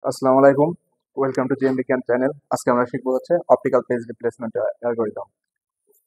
আসসালামু আলাইকুম। Welcome to GM বিজ্ঞান চ্যানেল। আজকে আমরা শিখবো হচ্ছে optical page replacement algorithm.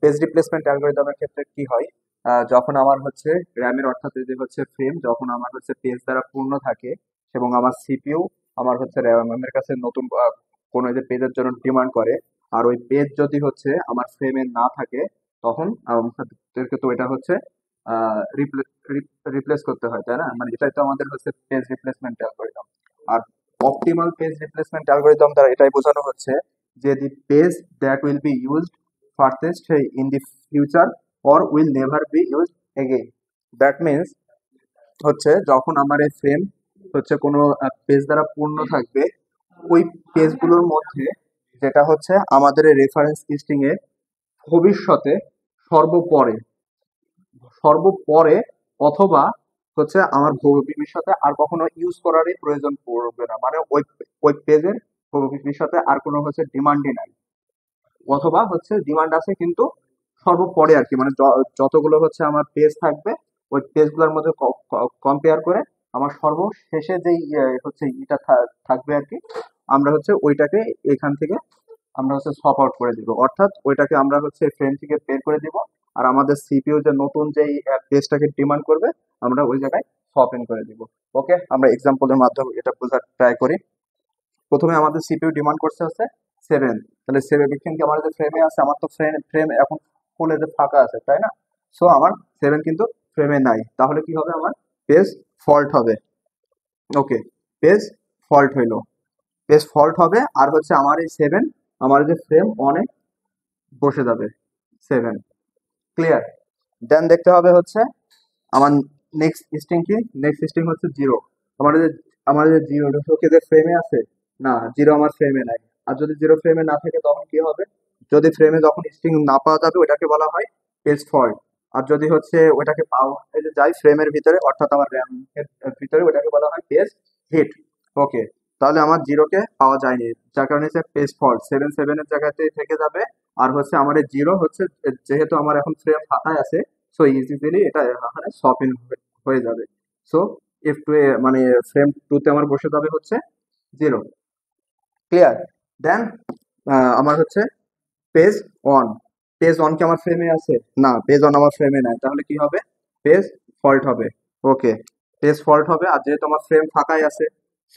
Page replacement অ্যালগোরিদমের ক্ষেত্রে কি হয়, যখন আমার হচ্ছে র্যামের অর্থাৎ যদি হচ্ছে ফ্রেম যখন আমার হচ্ছে পেজ দ্বারা পূর্ণ থাকে এবং আমার সিপিইউ আমার হচ্ছে র্যামের কাছে নতুন কোনো যে পেজের জন্য ডিমান্ড করে, আর ওই পেজ যদি হচ্ছে আমার ফ্রেমে না থাকে, তখন আমাদেরকে তো এটা হচ্ছে রিপ্লেস করতে হয়, তাই না? মানে এটাই তো আমাদের হচ্ছে পেজ রিপ্লেসমেন্ট অ্যালগোরিদম। আর অপটিমাল পেজ রিপ্লেসমেন্ট অ্যালগোরিদম দ্বারা এটাই বোঝানো হচ্ছে যে the page that will be used fastest in the future or will never be used again. That means হচ্ছে যখন আমার এই ফ্রেম হচ্ছে কোনো পেজ দ্বারা পূর্ণ থাকবে, ওই পেজগুলোর মধ্যে যেটা হচ্ছে আমাদের রেফারেন্স লিস্টিং এ ভবিষ্যতে সর্বপরে সর্বপরে অথবা হচ্ছে আমার ভবিষ্যতে আর কখনো ইউজ করারই প্রয়োজন পড়বে না, মানে ওই ওই পেজের ভবিষ্যতে আর কোনো হচ্ছে ডিমান্ডই নাই, অথবা হচ্ছে ডিমান্ড আছে কিন্তু সর্বপরে আর কি, মানে যতগুলো হচ্ছে আমার পেজ থাকবে ওই পেজগুলোর মধ্যে কম্পেয়ার করে আমার সর্বশেষে যেই হচ্ছে ইটা থাকবে আর কি, আমরা হচ্ছে ওইটাকে এখান থেকে আমরা হচ্ছে সপ আউট করে দিব, অর্থাৎ ওইটাকে আমরা হচ্ছে ফ্রেম থেকে বের করে দিব। আর আমাদের সিপিইউ যে নতুন যেই পেজটাকে ডিমান্ড করবে আমরা ওই জায়গায় সপ ইন করে দিব। ওকে, আমরা এক্সাম্পলের মাধ্যমে এটা বোঝার ট্রাই করি। প্রথমে আমাদের সিপিইউ ডিমান্ড করছে হচ্ছে 7, তাহলে 7 এখানে কি আমার যে ফ্রেমে আছে, আমার তো ফ্রেম ফ্রেম এখন ফুলে যে ফাঁকা আছে, তাই না? সো আমার 7 কিন্তু ফ্রেমে নাই, তাহলে কি হবে, আমার পেজ ফল্ট হবে। ওকে, পেজ ফল্ট হইলো, পেজ ফল্ট হবে, আর হচ্ছে আমার এই 7 আমার যে ফ্রেম অনেক বসে যাবে 7। ক্লিয়ার? দেন দেখতে হবে হচ্ছে আমার নেক্সট স্ট্রিং কি, নেক্সট স্ট্রিং হচ্ছে 0। আমার যে 0 ঢোকে যে ফ্রেমে আছে, না 0 আমার ফ্রেমে নাই। আর যদি 0 ফ্রেমে না থাকে তখন কি হবে, যদি ফ্রেমে যখন স্ট্রিং না পাওয়া যাবে ওটাকে বলা হয় পেজ ফল্ট। আর যদি হচ্ছে ওটাকে পাওয়া যায় ফ্রেমের ভিতরে অর্থাৎ আমার র্যাম এর ভিতরে, ওটাকে বলা হয় পেজ হিট। ওকে, তাহলে আমার 0 কে পাওয়া যায়নি, যার কারণে হচ্ছে পেজ ফল্ট 7 এর জায়গাতে থেকে যাবে। আর হচ্ছে আমার এই 0 হচ্ছে যেহেতু আমার এখন ফ্রেম ফাঁকায় আছে, সো ইজিলি এটা এখানে সপ ইন হয়ে যাবে। সো এফ টু এ মানে ফ্রেম টুতে আমার বসে যাবে হচ্ছে 0। ক্লিয়ার? দেন আমার হচ্ছে পেজ অন, পেজ অন কি আমার ফ্রেমে আছে? না, পেজ অন আমার ফ্রেমে নাই, তাহলে কি হবে, পেজ ফল্ট হবে। ওকে, পেজ ফল্ট হবে, আর যেহেতু আমার ফ্রেম ফাঁকাই আছে,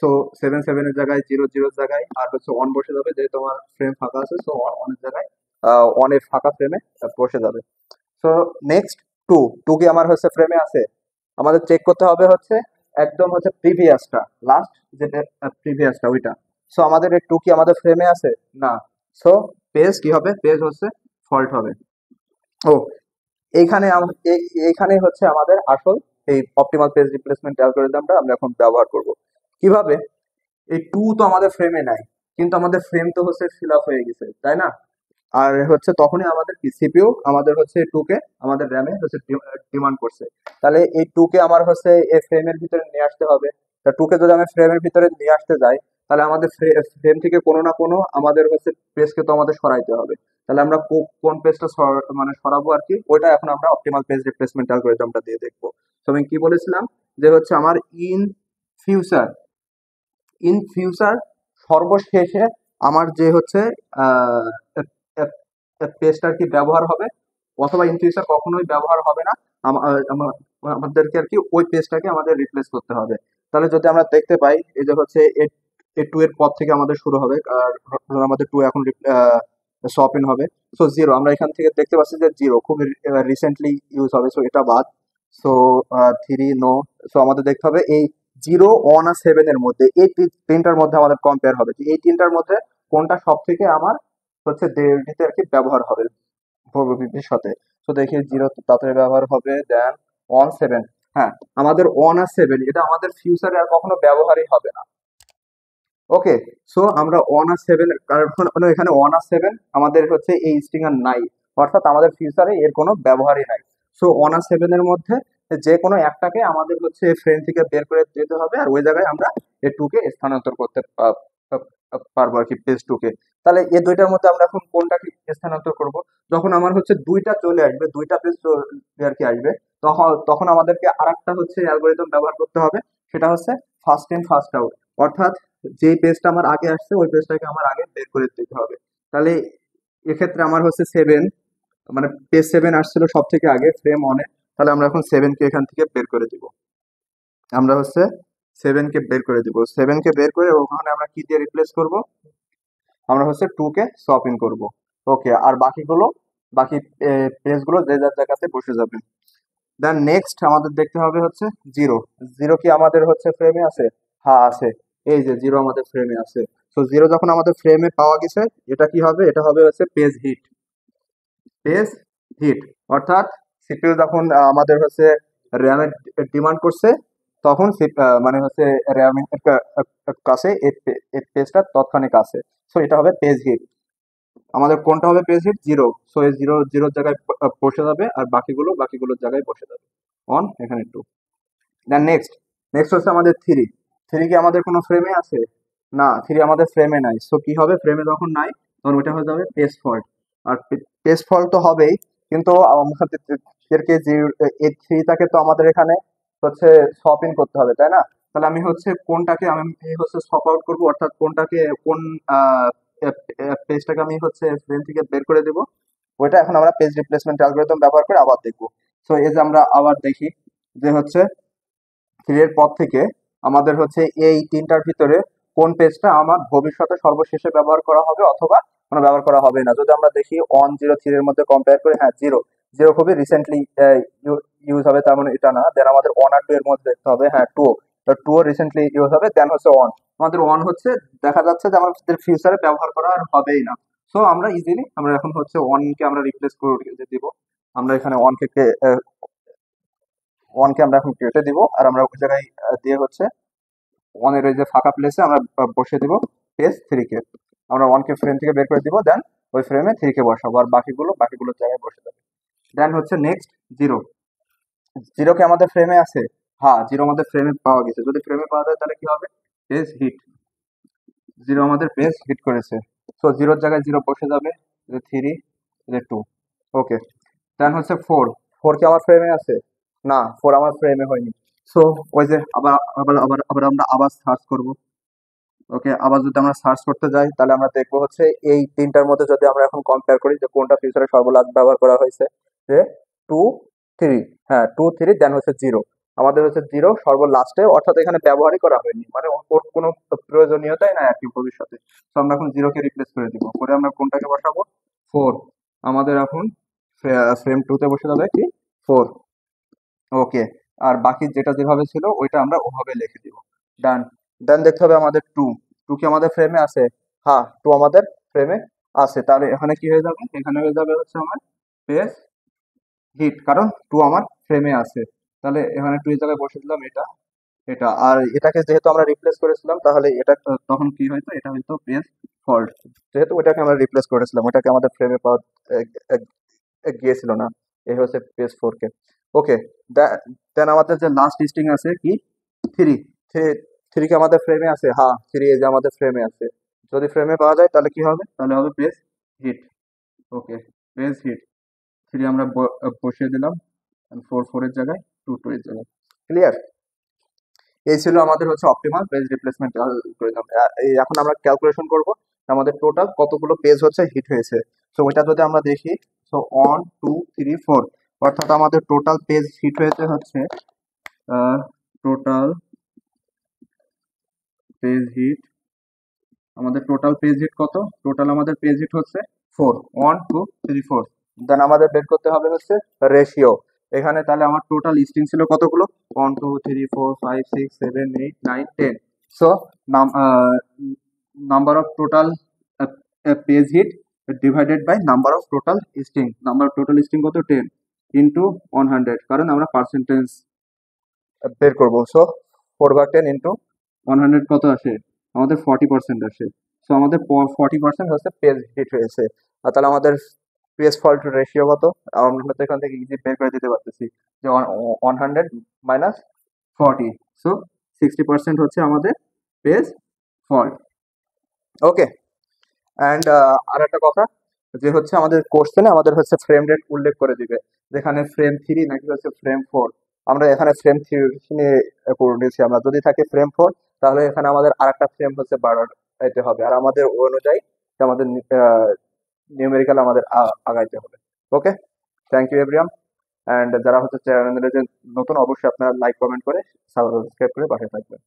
সো 7 এর জায়গায় 0 জায়গায় আর হচ্ছে অন বসে যাবে, যেহেতু আমার ফ্রেম ফাঁকা আছে, সো অনের জায়গায় অনের ফাঁকা ফ্রেমে বসে যাবে। সো নেক্সট টু, টু কি আমার হচ্ছে ফ্রেমে আছে? আমাদের চেক করতে হবে হচ্ছে একদম হচ্ছে প্রিভিয়াসটা, লাস্ট যেটা প্রিভিয়াসটা ওইটা। সো আমাদের এই টু কি আমাদের ফ্রেমে আছে? না। সো পেজ কি হবে, পেজ হচ্ছে ফল্ট হবে। ও, এইখানে এইখানে হচ্ছে আমাদের আসল এই অপটিমাল পেজ রিপ্লেসমেন্ট অ্যালগরিদমটা আমরা এখন ব্যবহার করব। কিভাবে? এই টু তো আমাদের ফ্রেমে নাই, কিন্তু আমাদের ফ্রেম তো হচ্ছে ফিল আপ হয়ে গেছে, তাই না? আর হচ্ছে তখনই আমাদের সিপিইউ আমাদের হচ্ছে টু কে আমাদের র্যামে হচ্ছে ডিমান্ড করছে, তাহলে এই টু কে আমার হচ্ছে এই ফ্রেমের ভিতরে নিয়ে আসতে হবে। তা টু কে যদি আমি ফ্রেমের ভিতরে নিয়ে আসতে যাই, তাহলে আমাদের ফ্রেম থেকে কোনো না কোনো আমাদের হচ্ছে পেজকে তো আমাদের সরাইতে হবে। তাহলে আমরা কোন পেজটা মানে সরাবো আর কি, ওইটা এখন আমরা অপটিমাল পেজ রিপ্লেসমেন্ট অ্যালগরিদমটা দিয়ে দেখবো। তো আমি কি বলেছিলাম, যে হচ্ছে আমার ইন ফিউচার, ইন ফিউচার সর্বশেষে আমার যে হচ্ছে পেজটা আর কি ব্যবহার হবে, অথবা ইন ফিউচার কখনোই ব্যবহার হবে না, আমাদেরকে আর কি ওই পেজটাকে আমাদের রিপ্লেস করতে হবে। তাহলে যদি আমরা দেখতে পাই এই যে হচ্ছে এ টু এর পর থেকে আমাদের শুরু হবে, আর ধরুন আমাদের টু এখন সপ ইন হবে। সো 0 আমরা এখান থেকে দেখতে পাচ্ছি যে 0 খুব রিসেন্টলি ইউজ হবে, সো এটা বাদ। So 3 no. সো আমাদের দেখতে হবে এই 0, 1 আর 7 এর মধ্যে এই তিনটার মধ্যে আমাদের কম্পেয়ার হবে যে এই তিনটার মধ্যে কোনটা সব থেকে আমার হচ্ছে দিতে আর কি ব্যবহার হবে ভবিষ্যতে। তো দেখি 0 তাড়াতাড়ি ব্যবহার হবে, দেন 1 7। হ্যাঁ, আমাদের 1 আর 7 এটা আমাদের ফিউচারে আর কখনো ব্যবহারই হবে না। ওকে, সো আমরা 1 আর 7 কারণ এখানে 1 আর 7 আমাদের হচ্ছে এই স্ট্রিং আর নাই, অর্থাৎ আমাদের ফিউচারে এর কোনো ব্যবহারই নাই। সো 1 আর 7 এর মধ্যে যে কোনো একটাকে আমাদের হচ্ছে ফ্রেম থেকে বের করে দিতে হবে, আর ওই জায়গায় আমরা এই 2 কে স্থানান্তর করতে পারবো আর কি, পেজ 2 কে। তাহলে এই দুইটার মধ্যে আমরা এখন কোনটাকে স্থানান্তর করব? যখন আমার হচ্ছে দুইটা চলে আসবে, দুইটা পেজ আর কি আসবে, তখন তখন আমাদেরকে আরেকটা হচ্ছে অ্যালগোরিদম ব্যবহার করতে হবে, সেটা হচ্ছে ফার্স্ট ইন ফার্স্ট আউট। অর্থাৎ যেই পেজটা আমার আগে আসছে ওই পেজটাকে আমার আগে বের করে দিতে হবে। তাহলে এক্ষেত্রে আমার হচ্ছে 7, মানে পেজ 7 আসছিল সব থেকে আগে ফ্রেম অনে। তাহলে আমরা এখন 7 কে এখান থেকে বের করে দিব। আমরা হচ্ছে 7 কে বের করে দিব। 7 কে বের করে ওখানে আমরা কি দিয়ে রিপ্লেস করব? আমরা হচ্ছে 2 কে সোয়াপ ইন করবো। ওকে, আর বাকি পেজগুলো যে যার জায়গাতে বসে যাবে। দেন নেক্সট আমাদের দেখতে হবে হচ্ছে জিরো। জিরো কি আমাদের হচ্ছে ফ্রেমে আছে? হ্যাঁ আছে। এই যে জিরো আমাদের ফ্রেমে আছে। তো জিরো যখন আমাদের ফ্রেমে পাওয়া গেছে, এটা কি হবে? এটা হবে হচ্ছে পেজ হিট। পেজ হিট অর্থাৎ সিপিইউ যখন আমাদের হচ্ছে র্যামের ডিমান্ড করছে, তখন মানে হচ্ছে র্যামের কাছে এই পেজটা তৎক্ষণিক আছে। সো এটা হবে পেজ হিট। আমাদের কোনটা হবে পেজ হিট? জিরো। সো এই জিরোর জায়গায় বসে যাবে, আর বাকিগুলোর জায়গায় বসে যাবে। অন, এখানে টু। দেন নেক্সট হচ্ছে আমাদের থ্রি। থ্রি কি আমাদের কোনো ফ্রেমে আছে? না, থ্রি আমাদের ফ্রেমে নাই। সো কি হবে? ফ্রেমে যখন নাই তখন ওইটা হয়ে যাবে পেজ ফল্ট। আর পেজ ফল্ট তো হবেই, কিন্তু আমাদেরকে যে এই থ্রিটাকে তো আমাদের এখানে হচ্ছে swap in করতে হবে, তাই না? তাহলে আমি হচ্ছে কোনটাকে আমি হচ্ছে swap out করবো, অর্থাৎ কোন পেজটাকে আমি হচ্ছে ফ্রেম থেকে বের করে দেবো, ওইটা এখন আমরা পেজ রিপ্লেসমেন্ট অ্যালগরিদম ব্যবহার করে আবার দেখবো। সো এই যে আমরা আবার দেখি যে হচ্ছে 3 এর পর থেকে আমাদের হচ্ছে এই তিনটার ভিতরে কোন পেজটা আমার ভবিষ্যতে সর্বশেষে ব্যবহার করা হবে অথবা কোনো ব্যবহার করা হবে না। যদি আমরা দেখি 103 এর মধ্যে কম্পেয়ার করি, হ্যাঁ জিরো। জিরো খুবই রিসেন্টলি ইউজ হবে, তার মানে এটা না। দেন আমাদের 1 আর 2 এর মধ্যে দেখতে হবে, হ্যাঁ টু। টু রিসেন্টলি ইউজ হবে, দেন হচ্ছে ওয়ান। আমাদের ওয়ান হচ্ছে দেখা যাচ্ছে যে আমাদের ফিউচারে ব্যবহার করা আর হবেই না। সো আমরা ইজিলি আমরা এখন হচ্ছে ওয়ানকে আমরা রিপ্লেস করে দিব। আমরা এখানে ওয়ানকে আমরা এখন কেটে দিব, আর আমরা ওই জায়গায় দিয়ে হচ্ছে ওয়ানের ওই যে ফাঁকা প্লেসে আমরা বসিয়ে দিব পেজ থ্রি কে। আমরা ওয়ানকে ফ্রেম থেকে বের করে দিব, দেন ওই ফ্রেমে থ্রি কে বসাবো, আর বাকিগুলোর জায়গায় বসে যাবে। দেন হচ্ছে নেক্সট জিরো। জিরো কি আমাদের ফ্রেমে আছে? হ্যাঁ, জিরো আমাদের ফ্রেমে পাওয়া গেছে। যদি ফ্রেমে পাওয়া যায় তাহলে কি হবে? Page hit. জিরো আমাদের পেজ হিট করেছে। সো জিরোর জায়গায় জিরো বসে যাবে, থ্রি, টু। ওকে, দেন হচ্ছে ফোর। ফোর কি আমার ফ্রেমে আছে? না, ফোর আমার ফ্রেমে হয়নি। সো ওই যে আমরা আবার সার্চ করব। ওকে, আবার যদি আমরা সার্চ করতে যাই তাহলে আমরা দেখবো হচ্ছে এই তিনটার মধ্যে যদি আমরা এখন কম্পেয়ার করি যে কোনটা ফিউচারে সর্বলাস্ট ব্যবহার করা হয়েছে, যে টু থ্রি। হ্যাঁ, টু থ্রি, দেন হচ্ছে জিরো। আমাদের হচ্ছে জিরো সর্বলাস্টে, অর্থাৎ এখানে ব্যবহারই করা হয়নি, মানে ওর কোনো প্রয়োজনীয়তাই নাই আর কি ভবিষ্যতে। তো আমরা এখন জিরোকে রিপ্লেস করে দিব, করে আমরা কোনটাকে বসাবো? ফোর। আমাদের এখন ফ্রেম টু তে বসে যাবে কি? ফোর। ওকে, আর বাকি যেটা যেভাবে ছিল ওইটা আমরা ওভাবে লিখে দিব। ডান। দেন দেখতে হবে আমাদের টু। টু কি আমাদের ফ্রেমে আছে? হ্যাঁ, টু আমাদের ফ্রেমে আছে। তাহলে এখানে কি হয়ে যাবে? এখানে হয়ে যাবে হচ্ছে আমার পেজ হিট, কারণ টু আমার ফ্রেমে আছে। তাহলে এখানে টু এর জায়গায় বসে দিলাম এটা, আর এটাকে যেহেতু আমরা রিপ্লেস করেছিলাম, তাহলে এটা তখন কি হয়তো? এটা হয়তো পেজ ফল্ট, যেহেতু ওটাকে আমরা রিপ্লেস করেছিলাম, ওটাকে আমাদের ফ্রেমে পাওয়া গিয়েছিল না। এই হচ্ছে পেজ ফোর কে। ওকে, দেন আমাদের যে লাস্ট লিস্টিং আছে কি? থ্রি। থ্রি কি আমাদের ফ্রেমে আছে? হ্যাঁ, থ্রি এই যে আমাদের ফ্রেমে আছে। যদি ফ্রেমে পাওয়া যায় তাহলে কি হবে? তাহলে হবে পেজ হিট। ওকে, পেজ হিট। থ্রি আমরা বসিয়ে দিলাম, ফোর ফোরের জায়গায়, টু টু এর জায়গায়। ক্লিয়ার? এই ছিল আমাদের হচ্ছে অপটিমাল পেজ রিপ্লেসমেন্ট অ্যালগরিদম। এখন আমরা ক্যালকুলেশন করব আমাদের টোটাল কতগুলো পেজ হচ্ছে হিট হয়েছে। সো ওইটা যদি আমরা দেখি, সো 1 2 3 4, অর্থাৎ আমাদের টোটাল পেজ হিট হয়েছে হচ্ছে টোটাল পেজ হিট। আমাদের টোটাল পেজ হিট কত? টোটাল আমাদের পেজ হিট হচ্ছে 4, 1 2 3 4। দেন আমাদের বের করতে হবে হচ্ছে রেশিও। এখানে তাহলে আমার টোটাল লিস্টিং ছিল কতগুলো? 1 2 3 4 5 6 7 8 9 10। So number of total page hit divided by number of total listing. Number of total listing কত? 10 ইন্টু 100, কারণ আমরা পার্সেন্টেজ বের করবো। সো 4/10 ইন্টু 100 কত আসে? আমাদের 40% আসে। সো আমাদের 40% হচ্ছে পেজ হিট হয়েছে। আর তাহলে আমাদের পেজ ফল্ট রেশিও কত? আমরা হয়তো এখান থেকে ইজি বের করে দিতে পারতেছি যে 100 মাইনাস 40। সো 60% হচ্ছে আমাদের পেজ ফল্ট। ওকে, অ্যান্ড আর একটা কথা, যে হচ্ছে আমাদের কোশ্চেনে আমাদের হচ্ছে ফ্রেম রেট উল্লেখ করে দিবে, যেখানে ফ্রেম থ্রি নাকি হচ্ছে ফ্রেম ফোর। আমরা এখানে ফ্রেম থ্রি নিয়ে করে নিয়েছি আমরা। যদি থাকে ফ্রেম ফোর তাহলে এখানে আমাদের আরেকটা ফ্রেম হচ্ছে বাড়াইতে হবে, আর আমাদের ওই অনুযায়ী আমাদের নিউমেরিক্যাল আমাদের আগাইতে হবে। ওকে, থ্যাংক ইউ এভরিওয়ান। অ্যান্ড যারা হচ্ছে চ্যানেলে যে নতুন, অবশ্যই আপনারা লাইক কমেন্ট করে সাবস্ক্রাইব করে পাশে থাকবেন।